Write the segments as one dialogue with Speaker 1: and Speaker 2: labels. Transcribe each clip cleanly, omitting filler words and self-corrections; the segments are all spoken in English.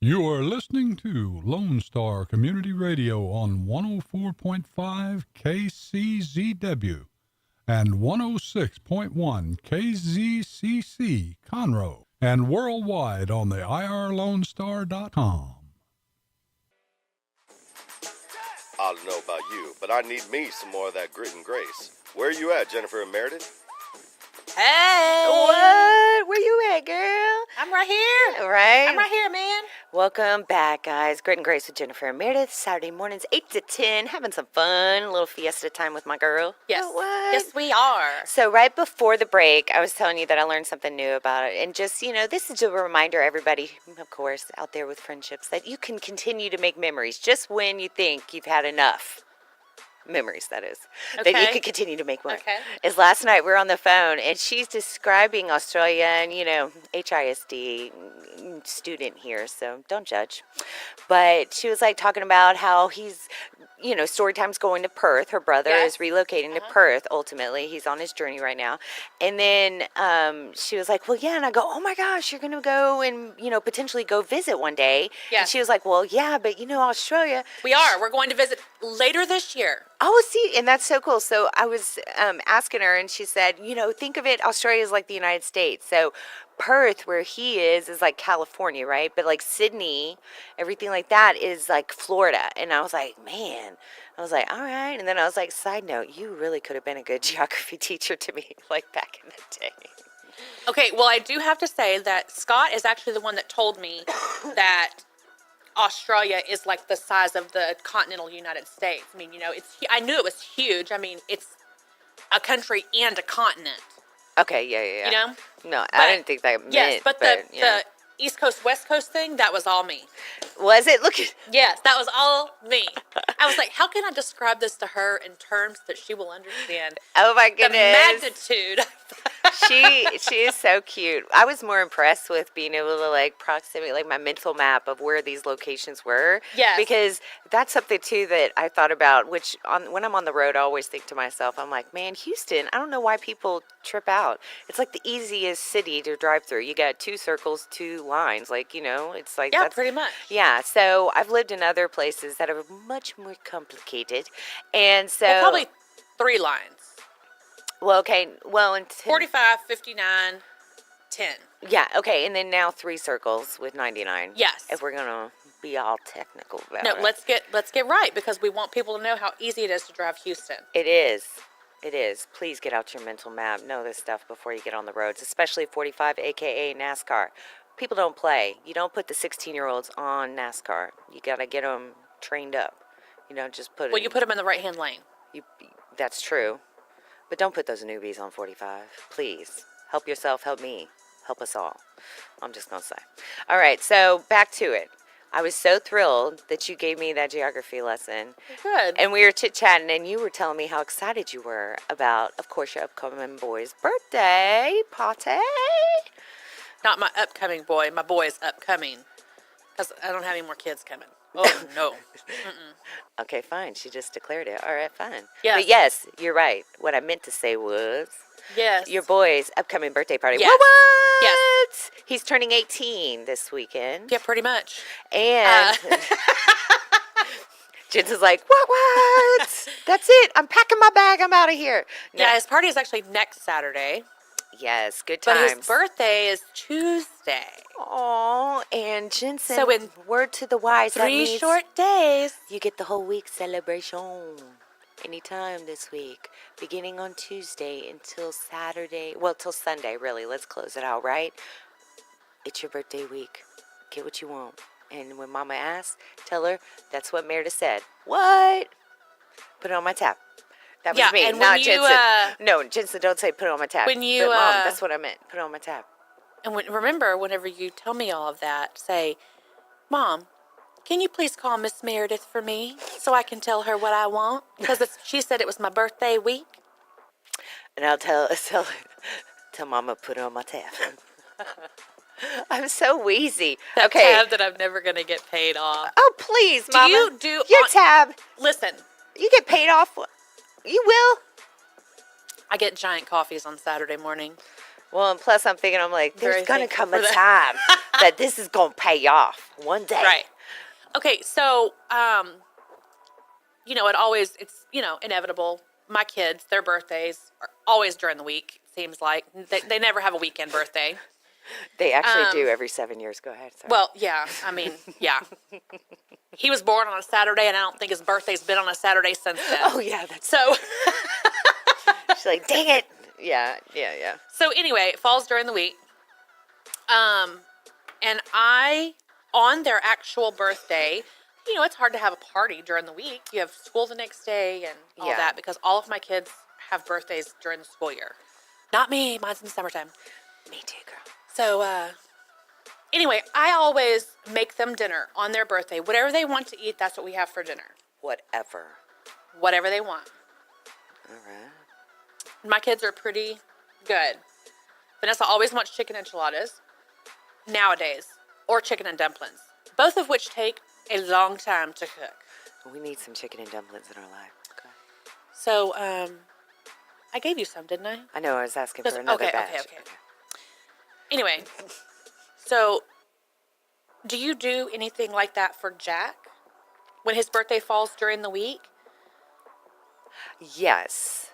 Speaker 1: You are listening to Lone Star Community Radio on 104.5 KCZW and 106.1 KZCC Conroe and worldwide on the irlonestar.com.
Speaker 2: I don't know about you, but I need me some more of that grit and grace. Where are you at, Jennifer and Merideth?
Speaker 3: Hey!
Speaker 4: What? Where you at, girl?
Speaker 3: I'm right here.
Speaker 4: Right?
Speaker 3: I'm right here, man.
Speaker 4: Welcome back, guys. Grit and Grace with Jennifer and Merideth. Saturday mornings, 8 to 10. Having some fun. A little fiesta time with my girl.
Speaker 3: Yes.
Speaker 4: What?
Speaker 3: Yes, we are.
Speaker 4: So right before the break, I was telling you that I learned something new about it. And just, this is a reminder, everybody, of course, out there with friendships, that you can continue to make memories just when you think you've had enough. Memories, that is.
Speaker 3: Okay.
Speaker 4: That you could continue to make more.
Speaker 3: Okay.
Speaker 4: Is last night we were on the phone and she's describing Australia and, HISD student here, so don't judge. But she was like talking about how he's, Storytime's going to Perth. Her brother is relocating to Perth, ultimately. He's on his journey right now. And then she was like, well, yeah. And I go, oh my gosh, you're going to go and, potentially go visit one day.
Speaker 3: Yeah.
Speaker 4: And she was like, well, yeah, but Australia.
Speaker 3: We are. We're going to visit later this year.
Speaker 4: Oh, see, and that's so cool. So I was asking her, and she said, think of it, Australia is like the United States. So Perth, where he is like California, right? But like Sydney, everything like that is like Florida. And I was like, man, all right. And then I was like, side note, you really could have been a good geography teacher to me, like back in the day.
Speaker 3: Okay, well, I do have to say that Scott is actually the one that told me that Australia is like the size of the continental United States. I mean, I knew it was huge. I mean, it's a country and a continent.
Speaker 4: Okay, yeah. No,
Speaker 3: But,
Speaker 4: I didn't think that meant.
Speaker 3: Yes, but the East Coast, West Coast thing, that was all me.
Speaker 4: Was it? Look at.
Speaker 3: Yes, that was all me. I was like, how can I describe this to her in terms that she will understand?
Speaker 4: Oh my goodness.
Speaker 3: The magnitude.
Speaker 4: She is so cute. I was more impressed with being able to proximity, my mental map of where these locations were.
Speaker 3: Yes.
Speaker 4: Because that's something too that I thought about, which when I'm on the road, I always think to myself, I'm like, man, Houston, I don't know why people trip out. It's like the easiest city to drive through. You got 2 circles, 2 lines, it's like.
Speaker 3: Yeah,
Speaker 4: that's
Speaker 3: pretty much.
Speaker 4: Yeah, so I've lived in other places that are much more complicated. And so.
Speaker 3: Well, probably 3 lines.
Speaker 4: Well, okay. Well,
Speaker 3: 45, 59, 10.
Speaker 4: Yeah, okay. And then now 3 circles with 99.
Speaker 3: Yes.
Speaker 4: If we're going to be all technical about
Speaker 3: No,
Speaker 4: it.
Speaker 3: let's get right, because we want people to know how easy it is to drive Houston.
Speaker 4: It is. It is. Please get out your mental map. Know this stuff before you get on the roads, especially 45, a.k.a. NASCAR. People don't play. You don't put the 16-year-olds on NASCAR. You got to get them trained up. Just put.
Speaker 3: Well, you put them in the right-hand lane.
Speaker 4: That's true. But don't put those newbies on 45. Please. Help yourself. Help me. Help us all. I'm just going to say. All right. So back to it. I was so thrilled that you gave me that geography lesson.
Speaker 3: Good.
Speaker 4: And we were chit-chatting, and you were telling me how excited you were about, of course, your upcoming boy's birthday party.
Speaker 3: Not my upcoming boy. My boy is upcoming. Because I don't have any more kids coming. Oh, no.
Speaker 4: Okay, fine. She just declared it. All right, fine.
Speaker 3: Yes.
Speaker 4: But yes, you're right. What I meant to say was
Speaker 3: Yes.
Speaker 4: your boy's upcoming birthday party.
Speaker 3: Yes.
Speaker 4: What?
Speaker 3: Yes.
Speaker 4: He's turning 18 this weekend.
Speaker 3: Yeah, pretty much.
Speaker 4: And Jen's like, what? That's it. I'm packing my bag. I'm out of here. No.
Speaker 3: Yeah, his party is actually next Saturday.
Speaker 4: Yes, good
Speaker 3: But
Speaker 4: times.
Speaker 3: his birthday is Tuesday.
Speaker 4: Oh, and Jensen,
Speaker 3: So in
Speaker 4: word to the wise, that
Speaker 3: 3
Speaker 4: means
Speaker 3: short days.
Speaker 4: you get the whole week celebration. Anytime this week, beginning on Tuesday until Saturday. Well, till Sunday, really. Let's close it out, right? It's your birthday week. Get what you want. And when Mama asks, tell her that's what Meredith said. What? Put it on my tab. That was me,
Speaker 3: and
Speaker 4: not
Speaker 3: when you,
Speaker 4: Jensen. No, Jensen, don't say put it on my tab.
Speaker 3: when you,
Speaker 4: but Mom, that's what I meant. Put it on my tab.
Speaker 3: And remember, whenever you tell me all of that, say, Mom, can you please call Miss Meredith for me so I can tell her what I want? Because she said it was my birthday week.
Speaker 4: And I'll tell Mama put it on my tab. I'm so wheezy.
Speaker 3: That
Speaker 4: Okay.
Speaker 3: tab that I'm never going to get paid off.
Speaker 4: Oh, please, Mama.
Speaker 3: you do
Speaker 4: your
Speaker 3: on-
Speaker 4: tab?
Speaker 3: Listen,
Speaker 4: You get paid off. You will.
Speaker 3: I get giant coffees on Saturday morning.
Speaker 4: Well, and plus I'm thinking, I'm like, there's
Speaker 3: Very
Speaker 4: going to
Speaker 3: thankful
Speaker 4: come a
Speaker 3: for
Speaker 4: time. that this is going to pay off one day.
Speaker 3: Right. Okay, so, it's inevitable. My kids, their birthdays are always during the week, it seems like. They never have a weekend birthday.
Speaker 4: They actually do every 7 years. Go ahead. Sorry.
Speaker 3: Well, yeah, yeah. He was born on a Saturday, and I don't think his birthday's been on a Saturday since then.
Speaker 4: Oh, yeah.
Speaker 3: So,
Speaker 4: She's like, dang it. Yeah.
Speaker 3: so anyway, it falls during the week. And on their actual birthday, it's hard to have a party during the week. You have school the next day and all
Speaker 4: Yeah.
Speaker 3: that because all of my kids have birthdays during the school year. Not me. Mine's in the summertime.
Speaker 4: Me too, girl.
Speaker 3: So, anyway, I always make them dinner on their birthday. Whatever they want to eat, that's what we have for dinner. Whatever they want.
Speaker 4: All right.
Speaker 3: My kids are pretty good. Vanessa always wants chicken enchiladas nowadays, or chicken and dumplings, both of which take a long time to cook.
Speaker 4: We need some chicken and dumplings in our life. Okay.
Speaker 3: So, I gave you some, didn't I?
Speaker 4: I know. I was asking for another batch.
Speaker 3: Okay. Anyway, so do you do anything like that for Jack when his birthday falls during the week?
Speaker 4: Yes.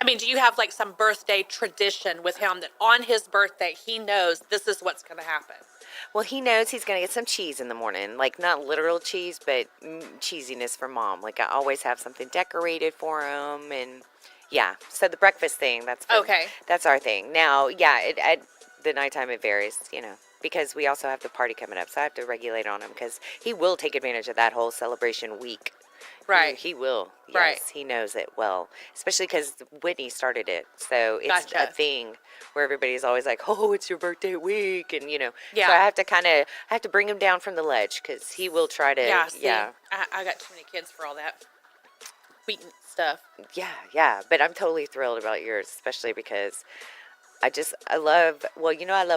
Speaker 3: I mean, do you have like some birthday tradition with him that on his birthday he knows this is what's going to happen?
Speaker 4: Well, he knows he's going to get some cheese in the morning. Like, not literal cheese, but cheesiness for Mom. Like, I always have something decorated for him. And, yeah. So, the breakfast thing, that's
Speaker 3: Okay.
Speaker 4: That's our thing. Now, yeah, at the nighttime it varies, because we also have the party coming up. So, I have to regulate on him because he will take advantage of that whole celebration week.
Speaker 3: Right.
Speaker 4: He will. Yes,
Speaker 3: Right.
Speaker 4: he knows it well. Especially because Whitney started it. So it's
Speaker 3: Gotcha.
Speaker 4: a thing where everybody's always like, oh, it's your birthday week. And,
Speaker 3: Yeah.
Speaker 4: So I have to bring him down from the ledge because he will try to.
Speaker 3: Yeah, see,
Speaker 4: Yeah.
Speaker 3: I got too many kids for all that sweet stuff.
Speaker 4: Yeah. But I'm totally thrilled about yours, especially because I love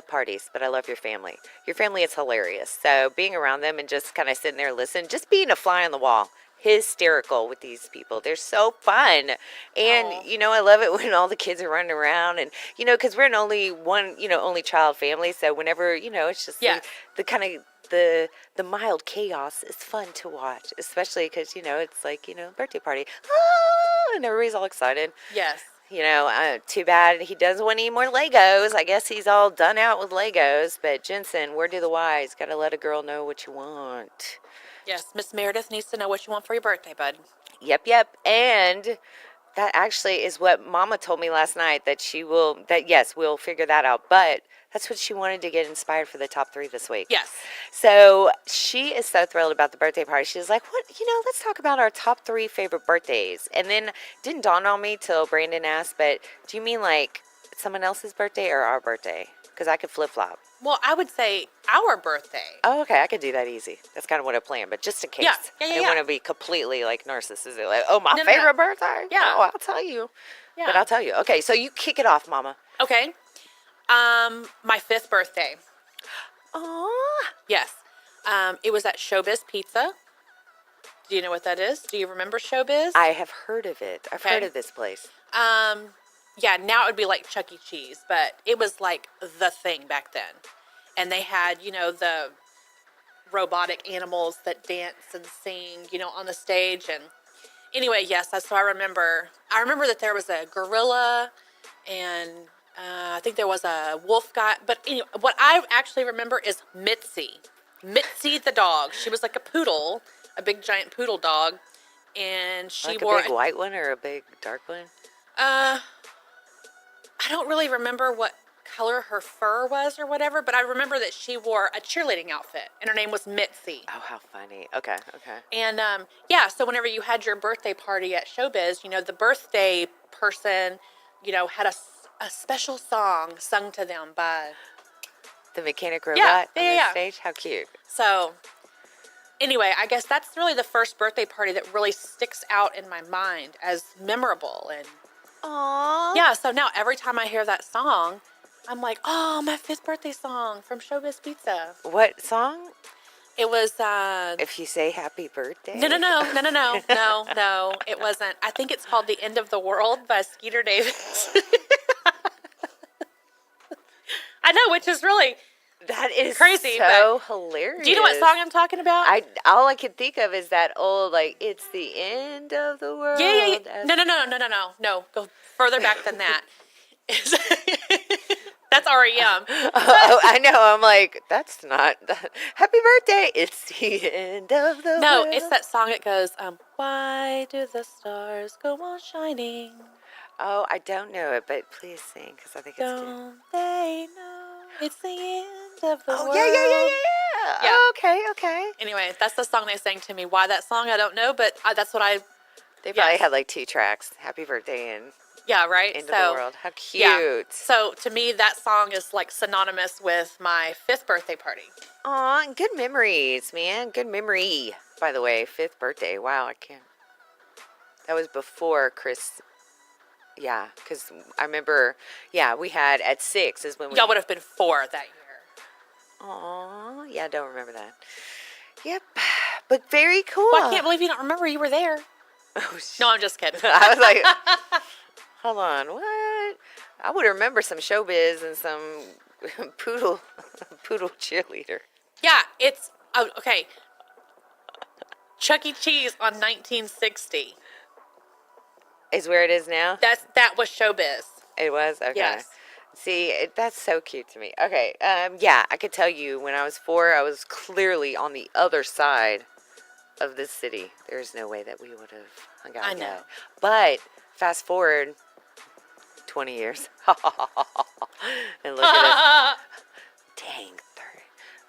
Speaker 4: parties, but I love your family. Your family is hilarious. So being around them and just kind of sitting there listening, just being a fly on the wall. Hysterical with these people. They're so fun. And,
Speaker 3: Aw.
Speaker 4: I love it when all the kids are running around and, because we're an only child family. So whenever, it's just
Speaker 3: Yes.
Speaker 4: the kind of, the mild chaos is fun to watch, especially because, it's like, birthday party. Ah, and everybody's all excited.
Speaker 3: Yes.
Speaker 4: Too bad he doesn't want any more Legos. I guess he's all done out with Legos. But Jensen, word to the wise, got to let a girl know what you want.
Speaker 3: Yes, Miss Meredith needs to know what you want for your birthday, bud.
Speaker 4: Yep. And that actually is what Mama told me last night, yes, we'll figure that out. But that's what she wanted to get inspired for the top 3 this week.
Speaker 3: Yes.
Speaker 4: So she is so thrilled about the birthday party. She was like, let's talk about our top 3 favorite birthdays. And then it didn't dawn on me till Brandon asked, but do you mean like someone else's birthday or our birthday? Because I could flip-flop.
Speaker 3: Well, I would say our birthday.
Speaker 4: Oh, okay. I could do that easy. That's kind of what I planned, but just in case.
Speaker 3: Yeah.
Speaker 4: I didn't want to be completely like narcissistic. Like, oh, my
Speaker 3: No.
Speaker 4: favorite birthday?
Speaker 3: Yeah.
Speaker 4: Oh, I'll tell you.
Speaker 3: Yeah.
Speaker 4: But I'll tell you. Okay, so you kick it off, Mama.
Speaker 3: Okay. My 5th birthday.
Speaker 4: Aww.
Speaker 3: Yes. It was at Showbiz Pizza. Do you know what that is? Do you remember Showbiz?
Speaker 4: I have heard of it. I've
Speaker 3: Okay.
Speaker 4: heard of this place.
Speaker 3: Yeah, now it would be like Chuck E. Cheese, but it was like the thing back then. And they had, the robotic animals that dance and sing, on the stage. And anyway, yes, so I remember that there was a gorilla and I think there was a wolf guy. But anyway, what I actually remember is Mitzi. Mitzi the dog. She was like a poodle, a big giant poodle dog. And she
Speaker 4: Like
Speaker 3: wore
Speaker 4: a big white one or a big dark one?
Speaker 3: I don't really remember what color her fur was or whatever, but I remember that she wore a cheerleading outfit, and her name was Mitzi.
Speaker 4: Oh, how funny. Okay.
Speaker 3: And, so whenever you had your birthday party at Showbiz, the birthday person, had a special song sung to them by...
Speaker 4: The mechanic robot on the
Speaker 3: yeah.
Speaker 4: stage? How cute.
Speaker 3: So, anyway, I guess that's really the first birthday party that really sticks out in my mind as memorable. And
Speaker 4: Aww.
Speaker 3: yeah, so now every time I hear that song, I'm like, oh, my 5th birthday song from Showbiz Pizza.
Speaker 4: What song?
Speaker 3: It was,
Speaker 4: If you say happy birthday?
Speaker 3: No, it wasn't. I think it's called The End of the World by Skeeter Davis. I know, which is really,
Speaker 4: That is
Speaker 3: Crazy,
Speaker 4: so hilarious.
Speaker 3: Do you know what song I'm talking about?
Speaker 4: All I can think of is that old, like, it's the end of the world.
Speaker 3: Yeah. No. Go further back than that. That's REM.
Speaker 4: Oh, I know. I'm like, that's not. Happy birthday. It's the end of the
Speaker 3: No,
Speaker 4: world.
Speaker 3: it's that song that goes, why do the stars go on shining?
Speaker 4: Oh, I don't know it, but please sing because I think it's cute.
Speaker 3: Don't they know it's the end of the
Speaker 4: Oh,
Speaker 3: world?
Speaker 4: yeah.
Speaker 3: Yeah.
Speaker 4: Okay.
Speaker 3: Anyway, that's the song they sang to me. Why that song, I don't know, but that's what
Speaker 4: They probably
Speaker 3: Yes.
Speaker 4: had like 2 tracks. Happy birthday and
Speaker 3: yeah, right?
Speaker 4: end of the world. How cute.
Speaker 3: Yeah. So to me, that song is like synonymous with my 5th birthday party.
Speaker 4: Aw, good memories, man. Good memory. By the way, 5th birthday. Wow, I can't. That was before Chris. Yeah, because I remember, we had at 6 is when we.
Speaker 3: Y'all would have been 4 that year.
Speaker 4: Aw, yeah, I don't remember that. Yep, but very cool.
Speaker 3: Well, I can't believe you don't remember you were there.
Speaker 4: Oh,
Speaker 3: No, I'm just kidding.
Speaker 4: I was like, hold on, what? I would remember some showbiz and some poodle cheerleader.
Speaker 3: Yeah, it's okay. Chuck E. Cheese on 1960.
Speaker 4: Is where it is now?
Speaker 3: That was showbiz.
Speaker 4: It was? Okay.
Speaker 3: Yes.
Speaker 4: See, that's so cute to me. Okay, yeah, I could tell you when I was 4, I was clearly on the other side of this city. There's no way that we would have hung out.
Speaker 3: I know.
Speaker 4: Yet. But fast forward 20 years. And look at us. Dang, 30.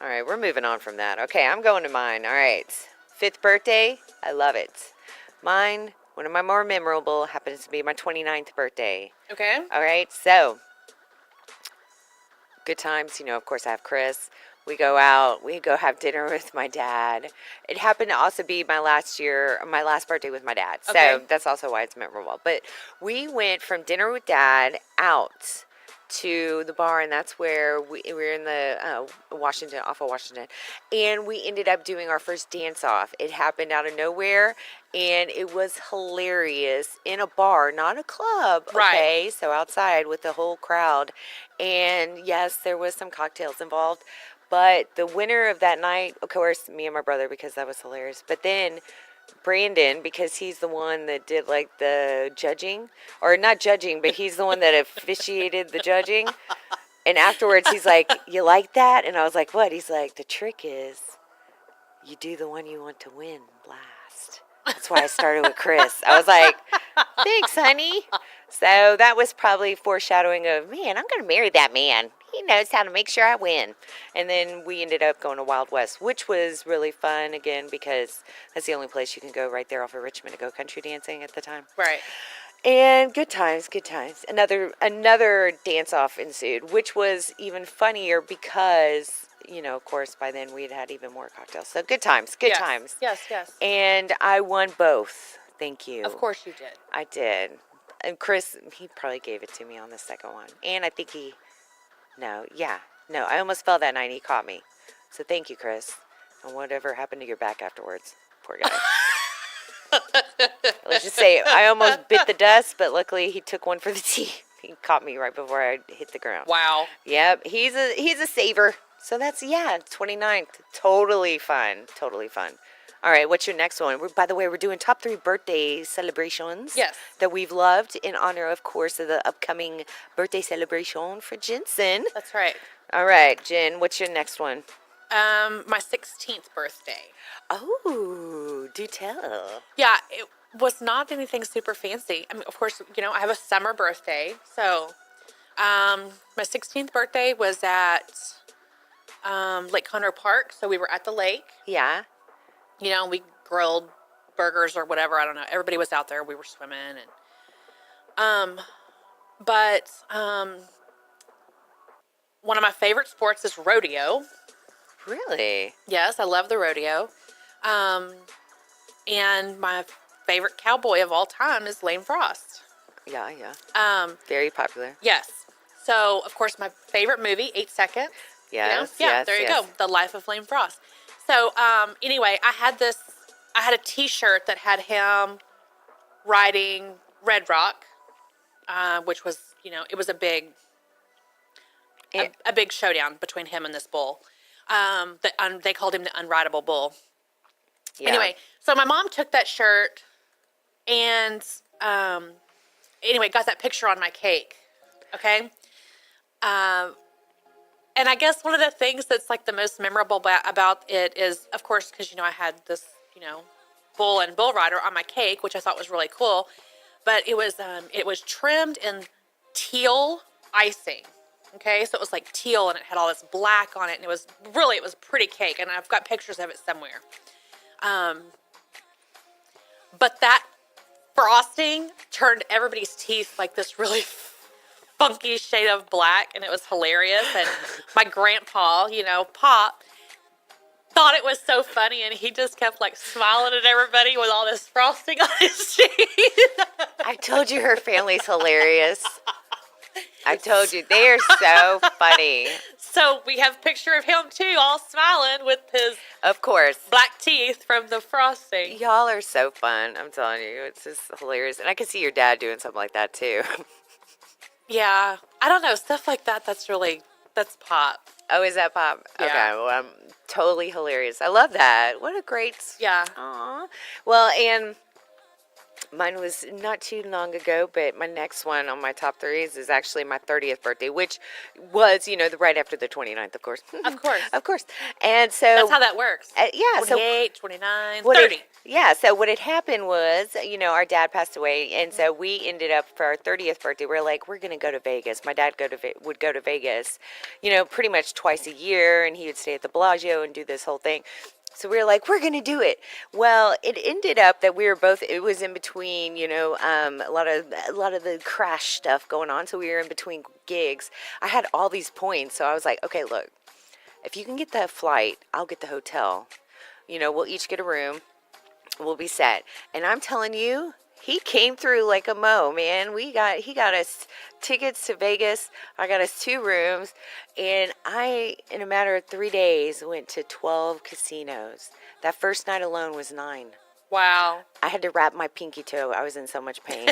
Speaker 4: All right, we're moving on from that. Okay, I'm going to mine. All right. 5th birthday. I love it. Mine, one of my more memorable, happens to be my 29th birthday.
Speaker 3: Okay.
Speaker 4: All right, so good times. Of course, I have Chris. We go out. We go have dinner with my dad. It happened to also be my last birthday with my dad.
Speaker 3: Okay.
Speaker 4: So that's also why it's memorable. But we went from dinner with dad out to the bar, and that's where we were in the off of Washington, and we ended up doing our first dance off. It happened out of nowhere, and it was hilarious in a bar, not a club.
Speaker 3: Right.
Speaker 4: Okay, so outside with the whole crowd, and yes, there was some cocktails involved. But the winner of that night, of course, me and my brother, because that was hilarious. But then Brandon, because he's the one that did like the judging, or not judging, but he's the one that officiated the judging. And afterwards, he's like, "You like that?" And I was like, "What?" He's like, "The trick is you do the one you want to win last." That's why I started with Chris. I was like, "Thanks, honey." So that was probably foreshadowing of, man, I'm going to marry that man. He knows how to make sure I win. And then we ended up going to Wild West, which was really fun, again, because that's the only place you can go right there off of Richmond to go country dancing at the time.
Speaker 3: Right.
Speaker 4: And good times. Another dance-off ensued, which was even funnier because, of course, by then we'd had even more cocktails. So good times.
Speaker 3: Yes.
Speaker 4: And I won both. Thank you.
Speaker 3: Of course you did.
Speaker 4: I did. And Chris, he probably gave it to me on the second one. And I think I almost fell that night and he caught me. So thank you, Chris. And whatever happened to your back afterwards. Poor guy. Let's just say I almost bit the dust, but luckily he took one for the team. He caught me right before I hit the ground.
Speaker 3: Wow.
Speaker 4: Yep, he's a saver. So that's 29th. Totally fun. All right, what's your next one? By the way, we're doing top 3 birthday celebrations.
Speaker 3: Yes.
Speaker 4: That we've loved in honor, of course, of the upcoming birthday celebration for Jensen.
Speaker 3: That's right.
Speaker 4: All right, Jen, what's your next one?
Speaker 3: My 16th birthday.
Speaker 4: Oh, do tell.
Speaker 3: Yeah, it was not anything super fancy. I mean, of course, I have a summer birthday. So, my 16th birthday was at Lake Conroe Park. So we were at the lake.
Speaker 4: Yeah.
Speaker 3: We grilled burgers or whatever. I don't know. Everybody was out there. We were swimming and one of my favorite sports is rodeo.
Speaker 4: Really?
Speaker 3: Yes, I love the rodeo. And my favorite cowboy of all time is Lane Frost.
Speaker 4: Yeah. Very popular.
Speaker 3: Yes. So, of course, my favorite movie, 8 Seconds.
Speaker 4: Yes.
Speaker 3: There you go. The Life of Lane Frost. So, anyway, I had a t-shirt that had him riding Red Rock, which was, it was a big a big showdown between him and this bull. They called him the unrideable bull.
Speaker 4: Yeah.
Speaker 3: Anyway, so my mom took that shirt and anyway, got that picture on my cake. Okay. And I guess one of the things that's like the most memorable about it is, of course, because, I had this, bull and bull rider on my cake, which I thought was really cool. But it was trimmed in teal icing. Okay. So it was like teal and it had all this black on it. And it was a pretty cake. And I've got pictures of it somewhere. But that frosting turned everybody's teeth like this really funky shade of black, and it was hilarious. And my grandpa, Pop, thought it was so funny, and he just kept like smiling at everybody with all this frosting on his teeth.
Speaker 4: I told you her family's hilarious. I told you, they are so funny.
Speaker 3: So we have a picture of him too, all smiling with his,
Speaker 4: of course,
Speaker 3: black teeth from the frosting.
Speaker 4: Y'all are so fun. I'm telling you, it's just hilarious. And I can see your dad doing something like that too.
Speaker 3: Yeah, I don't know, stuff like that. That's Pop.
Speaker 4: Oh, is that Pop?
Speaker 3: Yeah.
Speaker 4: Okay, well, totally hilarious. I love that. What a great.
Speaker 3: Yeah.
Speaker 4: Aw. Well, and mine was not too long ago, but my next one on my top threes is actually my 30th birthday, which was, right after the 29th, of course.
Speaker 3: Of course.
Speaker 4: Of course. And so.
Speaker 3: That's how that works.
Speaker 4: Yeah.
Speaker 3: 28, 29, 30.
Speaker 4: So what had happened was, our dad passed away, and so we ended up, for our 30th birthday, we're like, we're going to go to Vegas. My dad would go to Vegas, pretty much twice a year, and he would stay at the Bellagio and do this whole thing. So we were like, we're going to do it. Well, it ended up that we were both, it was in between, a lot of the crash stuff going on. So we were in between gigs. I had all these points. So I was like, okay, look, if you can get that flight, I'll get the hotel. We'll each get a room. We'll be set. And I'm telling you, he came through like a Mo, man. He got us tickets to Vegas. I got us 2 rooms. And I, in a matter of 3 days, went to 12 casinos. That first night alone was 9.
Speaker 3: Wow.
Speaker 4: I had to wrap my pinky toe. I was in so much pain.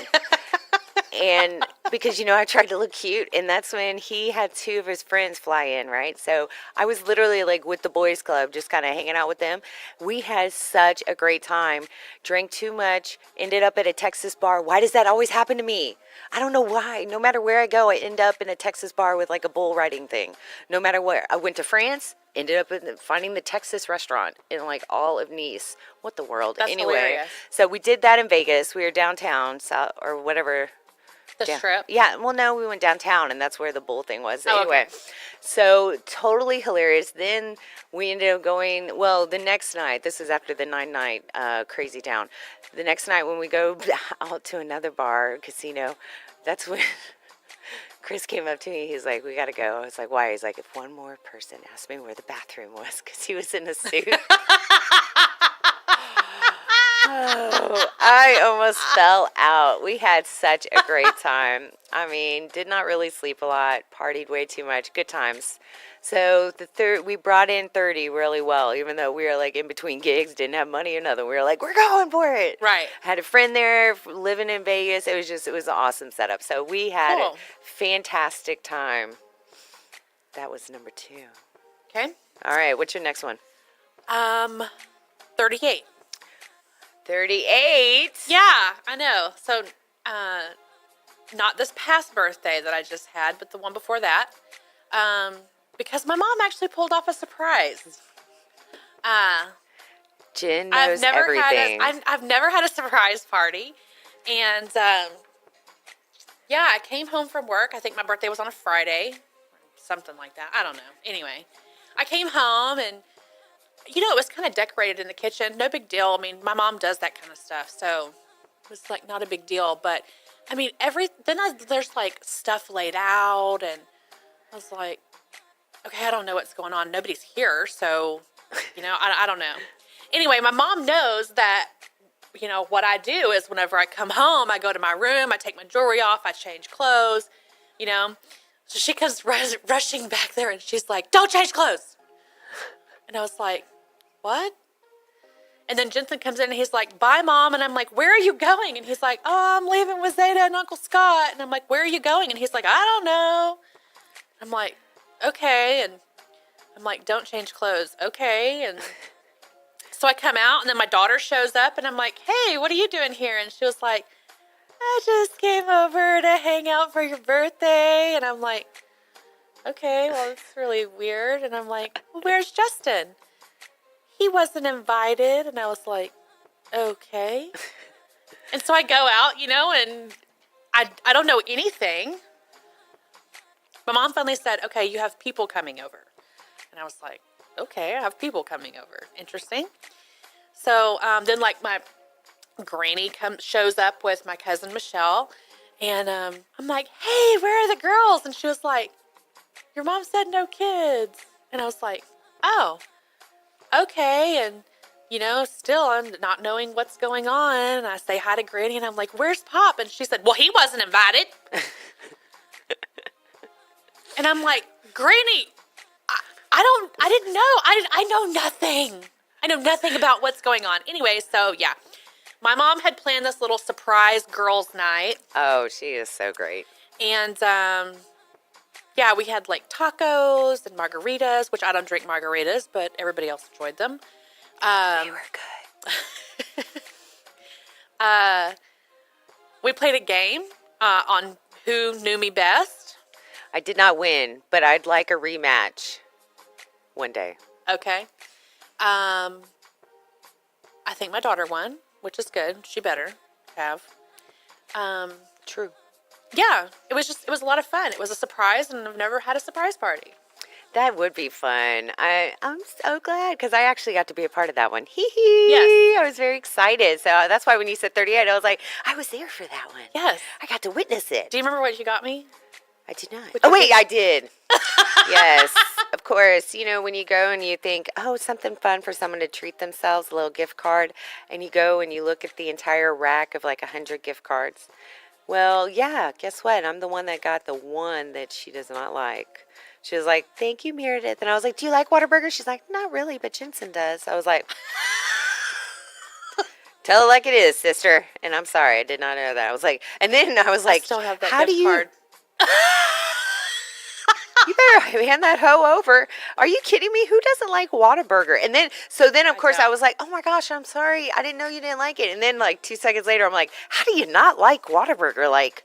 Speaker 4: And because, I tried to look cute, and that's when he had 2 of his friends fly in, right? So I was literally like with the boys club, just kind of hanging out with them. We had such a great time, drank too much, ended up at a Texas bar. Why does that always happen to me? I don't know why. No matter where I go, I end up in a Texas bar with like a bull riding thing. No matter where. I went to France, ended up finding the Texas restaurant in like all of Nice. What the world?
Speaker 3: That's
Speaker 4: anyway,
Speaker 3: hilarious.
Speaker 4: So we did that in Vegas. We were downtown, or whatever.
Speaker 3: The Strip?
Speaker 4: Yeah, well, no, we went downtown, and that's where the bull thing was.
Speaker 3: Oh,
Speaker 4: anyway,
Speaker 3: okay.
Speaker 4: So totally hilarious. Then we ended up going, the next night, this is after the 9-night crazy town. The next night when we go out to another bar, casino, that's when Chris came up to me. He's like, we got to go. I was like, why? He's like, if one more person asked me where the bathroom was, because he was in a suit. Oh, I almost fell out. We had such a great time. I mean, did not really sleep a lot, partied way too much, good times. So we brought in 30 really well, even though we were like in between gigs, didn't have money or nothing. We were like, we're going for it.
Speaker 3: Right.
Speaker 4: Had a friend there living in Vegas. It was an awesome setup. So we had a fantastic time. That was number 2.
Speaker 3: Okay.
Speaker 4: All right. What's your next one?
Speaker 3: 38.
Speaker 4: 38.
Speaker 3: Yeah, I know. So, not this past birthday that I just had, but the one before that. Because my mom actually pulled off a surprise.
Speaker 4: Jen knows everything.
Speaker 3: I've never had a surprise party. And, yeah, I came home from work. I think my birthday was on a Friday. Something like that. I don't know. Anyway, I came home and it was kind of decorated in the kitchen. No big deal. I mean, my mom does that kind of stuff. So it was like not a big deal. But I mean, there's like stuff laid out. And I was like, okay, I don't know what's going on. Nobody's here. So, I don't know. Anyway, my mom knows that, what I do is whenever I come home, I go to my room, I take my jewelry off, I change clothes, So she comes rushing back there and she's like, don't change clothes. And I was like, what? And then Jensen comes in and he's like, bye, Mom. And I'm like, where are you going? And he's like, oh, I'm leaving with Zeta and Uncle Scott. And I'm like, where are you going? And he's like, I don't know. I'm like, okay. And I'm like, don't change clothes. Okay. And so I come out, and then my daughter shows up, and I'm like, hey, what are you doing here? And she was like, I just came over to hang out for your birthday. And I'm like, okay, well, it's really weird. And I'm like, well, where's Justin? He wasn't invited. And I was like, okay. And so I go out, and I don't know anything. My mom finally said, okay, you have people coming over. And I was like, okay, I have people coming over. Interesting. So then, like, my granny shows up with my cousin Michelle. And I'm like, hey, where are the girls? And she was like, your mom said no kids. And I was like, oh, okay. And, still I'm not knowing what's going on. And I say hi to Granny, and I'm like, where's Pop? And she said, well, he wasn't invited. And I'm like, Granny, I didn't know. I know nothing. I know nothing about what's going on. Anyway, so yeah. My mom had planned this little surprise girls' night.
Speaker 4: Oh, she is so great.
Speaker 3: And, yeah, we had like tacos and margaritas, which I don't drink margaritas, but everybody else enjoyed them.
Speaker 4: They were good.
Speaker 3: We played a game on who knew me best.
Speaker 4: I did not win, but I'd like a rematch one day.
Speaker 3: Okay. I think my daughter won, which is good. She better have.
Speaker 4: True.
Speaker 3: Yeah, it was a lot of fun. It was a surprise, and I've never had a surprise party.
Speaker 4: That would be fun. I'm so glad because I actually got to be a part of that one. Hee hee.
Speaker 3: Yes.
Speaker 4: I was very excited. So that's why when you said 38, I was like, I was there for that one.
Speaker 3: Yes.
Speaker 4: I got to witness it.
Speaker 3: Do you remember what you got me?
Speaker 4: I did not.
Speaker 3: Which
Speaker 4: Oh,
Speaker 3: I
Speaker 4: wait,
Speaker 3: think-
Speaker 4: I did. Yes, of course. When you go and you think, oh, something fun for someone to treat themselves, a little gift card, and you go and you look at the entire rack of like 100 gift cards. Well, yeah, guess what? I'm the one that got the one that she does not like. She was like, thank you, Merideth. And I was like, do you like Whataburger? She's like, not really, but Jensen does. I was like, tell it like it is, sister. And I'm sorry, I did not know that. I was like, and then I was like,
Speaker 3: I still have that
Speaker 4: how
Speaker 3: gift
Speaker 4: do you?
Speaker 3: card.
Speaker 4: You better hand that hoe over. Are you kidding me? Who doesn't like Whataburger? And then, of course, I was like, oh my gosh, I'm sorry. I didn't know you didn't like it. And then, like, 2 seconds later, I'm like, how do you not like Whataburger? Like,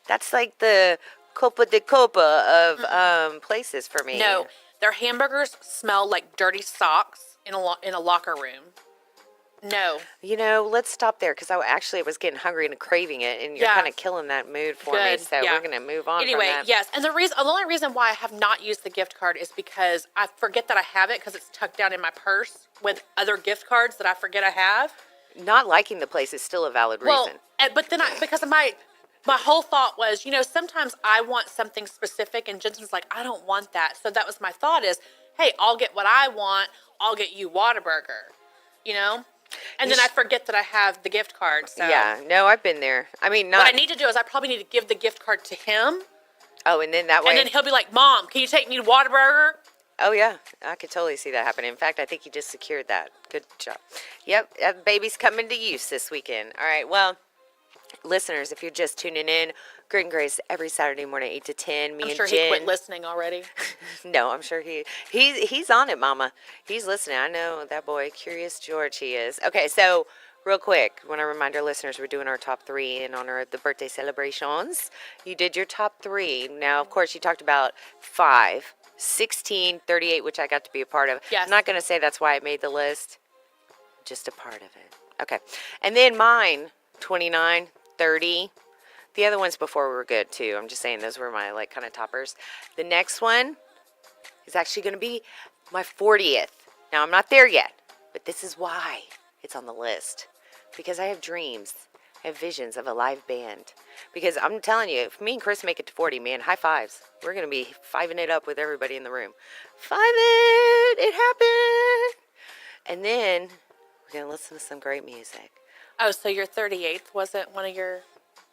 Speaker 4: that's like the Copa de Copa of places for me.
Speaker 3: No, their hamburgers smell like dirty socks in a locker room. No.
Speaker 4: Let's stop there because I actually was getting hungry and craving it, and you're
Speaker 3: Yeah.
Speaker 4: kind of killing that mood for me.
Speaker 3: Good,
Speaker 4: So
Speaker 3: yeah.
Speaker 4: we're gonna move on.
Speaker 3: Anyway,
Speaker 4: from that.
Speaker 3: yes, and the only reason why I have not used the gift card is because I forget that I have it because it's tucked down in my purse with other gift cards that I forget I have.
Speaker 4: Not liking the place is still a valid reason.
Speaker 3: But then because of my whole thought was, sometimes I want something specific, and Jensen's like, I don't want that. So that was my thought is, hey, I'll get what I want. I'll get you Whataburger, And then I forget that I have the gift card. So
Speaker 4: Yeah, no, I've been there. I mean, not.
Speaker 3: what I need to do is I probably need to give the gift card to him,
Speaker 4: Oh, and then that way.
Speaker 3: and then he'll be like, Mom, can you take me to Whataburger?
Speaker 4: Oh, yeah. I could totally see that happening. In fact, I think you just secured that. Good job. Yep. That baby's coming to use this weekend. All right. Well, listeners, if you're just tuning in, Grit and Grace every Saturday morning, 8 to 10. Me
Speaker 3: I'm
Speaker 4: and
Speaker 3: sure
Speaker 4: Jen.
Speaker 3: he quit listening already.
Speaker 4: No, I'm sure he's on it, Mama. He's listening. I know that boy, Curious George, he is. Okay, so real quick, I want to remind our listeners we're doing our top 3 in honor of the birthday celebrations. You did your top 3. Now, of course, you talked about 5, 16, 38, which I got to be a part of.
Speaker 3: Yes.
Speaker 4: I'm not going to say that's why I made the list. Just a part of it. Okay. And then mine, 29, 30. The other ones before were good, too. I'm just saying those were my, kind of toppers. The next one is actually going to be my 40th. Now, I'm not there yet, but this is why it's on the list. Because I have dreams. I have visions of a live band. Because I'm telling you, if me and Chris make it to 40, man, high fives. We're going to be fiving it up with everybody in the room. Five it! It happened! And then we're going to listen to some great music.
Speaker 3: Oh, so your 38th wasn't one of your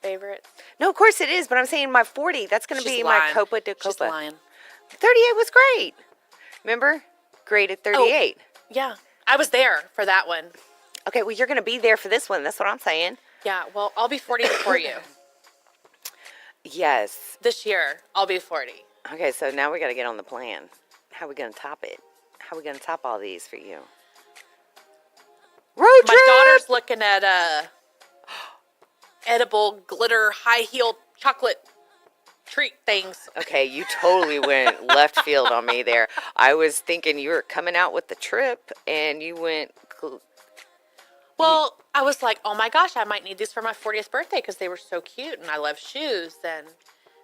Speaker 3: favorites?
Speaker 4: No, of course it is, but I'm saying my 40, that's going to
Speaker 3: She's
Speaker 4: be my
Speaker 3: lying.
Speaker 4: Copa de
Speaker 3: She's
Speaker 4: Copa.
Speaker 3: lying.
Speaker 4: 38 was great. Remember? Great at 38.
Speaker 3: Yeah, I was there for that one.
Speaker 4: Okay, well, you're going to be there for this one. That's what I'm saying.
Speaker 3: Yeah, well, I'll be 40 before you.
Speaker 4: Yes.
Speaker 3: This year, I'll be 40.
Speaker 4: Okay, so now we got to get on the plan. How are we going to top it? How are we going to top all these for you? Road
Speaker 3: My
Speaker 4: trip!
Speaker 3: daughter's looking at edible glitter high heel chocolate treat things.
Speaker 4: Okay, you totally went left field on me there. I was thinking you were coming out with the trip, and you went...
Speaker 3: Well, I was like, oh my gosh, I might need these for my 40th birthday because they were so cute and I love shoes. And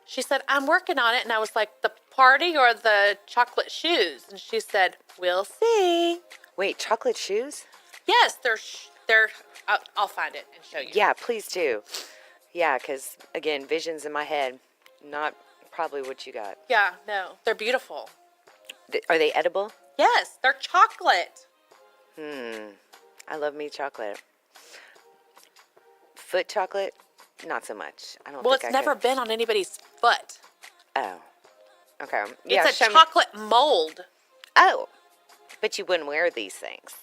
Speaker 3: she said, I'm working on it. And I was like, the party or the chocolate shoes? And she said, we'll see.
Speaker 4: Wait, chocolate shoes?
Speaker 3: Yes, they're I'll find it and show you.
Speaker 4: Yeah, please do. Yeah, because, again, visions in my head, not probably what you got.
Speaker 3: Yeah, no, they're beautiful.
Speaker 4: Are they edible?
Speaker 3: Yes, they're chocolate.
Speaker 4: I love me chocolate. Foot chocolate? Not so much. I don't
Speaker 3: Well,
Speaker 4: think
Speaker 3: it's never been on anybody's foot.
Speaker 4: Oh. Okay. Yeah,
Speaker 3: It's a
Speaker 4: show me.
Speaker 3: chocolate mold.
Speaker 4: Oh. But you wouldn't wear these things.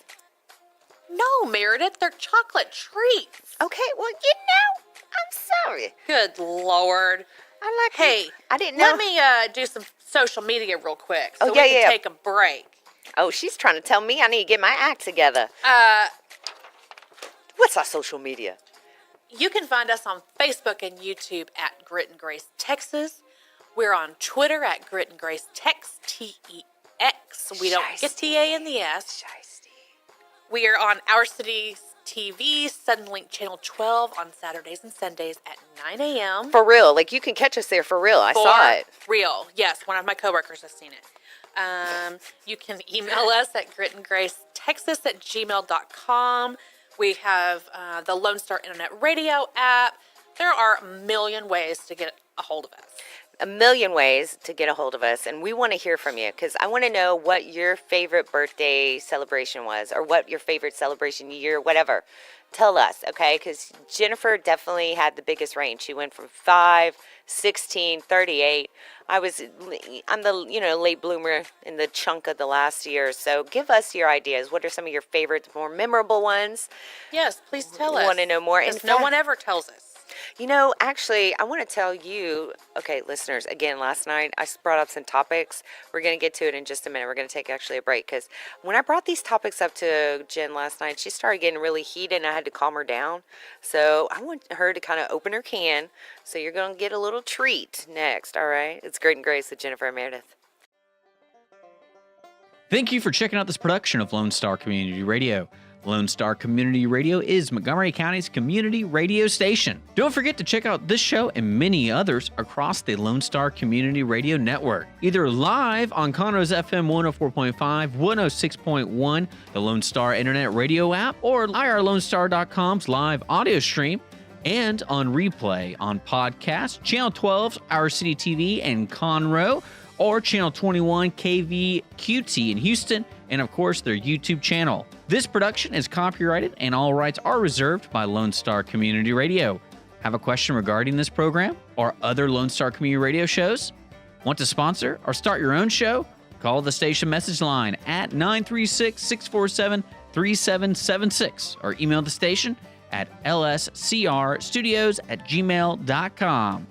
Speaker 3: No, Meredith, they're chocolate treats.
Speaker 4: Okay, well, I'm sorry.
Speaker 3: Good Lord.
Speaker 4: I like
Speaker 3: Hey,
Speaker 4: I didn't know.
Speaker 3: let me do some social media real quick so
Speaker 4: Oh,
Speaker 3: we
Speaker 4: yeah,
Speaker 3: can
Speaker 4: yeah.
Speaker 3: take a break.
Speaker 4: Oh, she's trying to tell me I need to get my act together. What's our social media?
Speaker 3: You can find us on Facebook and YouTube at Grit and Grace Texas. We're on Twitter at Grit and Grace Tex, T-E-X. We don't get T-A in the S. We are on Our City TV, Suddenlink Channel 12 on Saturdays and Sundays at 9 a.m.
Speaker 4: For real. Like, you can catch us there for real. I saw it.
Speaker 3: Real. Yes, one of my coworkers has seen it. You can email us at gritandgracetexas@gmail.com. We have the Lone Star Internet Radio app. There are a million ways to get a hold of us.
Speaker 4: A million ways to get a hold of us, and we want to hear from you because I want to know what your favorite birthday celebration was, or what your favorite celebration year, whatever. Tell us, okay? Because Jennifer definitely had the biggest range. She went from 5, 16, 38. I'm the late bloomer in the chunk of the last year. So give us your ideas. What are some of your favorites, more memorable ones?
Speaker 3: Yes, please tell us.
Speaker 4: We want to know more.
Speaker 3: Because no one ever tells us.
Speaker 4: Actually, I want to tell you, okay, listeners, again, last night I brought up some topics. We're going to get to it in just a minute. We're going to take actually a break because when I brought these topics up to Jen last night, she started getting really heated and I had to calm her down. So I want her to kind of open her can. So you're going to get a little treat next, all right? It's Grit and Grace with Jennifer and Merideth.
Speaker 5: Thank you for checking out this production of Lone Star Community Radio. Lone Star Community Radio is Montgomery County's community radio station. Don't forget to check out this show and many others across the Lone Star Community Radio Network, either live on Conroe's FM 104.5, 106.1, the Lone Star Internet Radio app, or irlonestar.com's live audio stream, and on replay on podcast, Channel 12's Our City TV in Conroe, or Channel 21 KVQT in Houston, and of course their YouTube channel. This production is copyrighted and all rights are reserved by Lone Star Community Radio. Have a question regarding this program or other Lone Star Community Radio shows? Want to sponsor or start your own show? Call the station message line at 936-647-3776 or email the station at lscrstudios@gmail.com.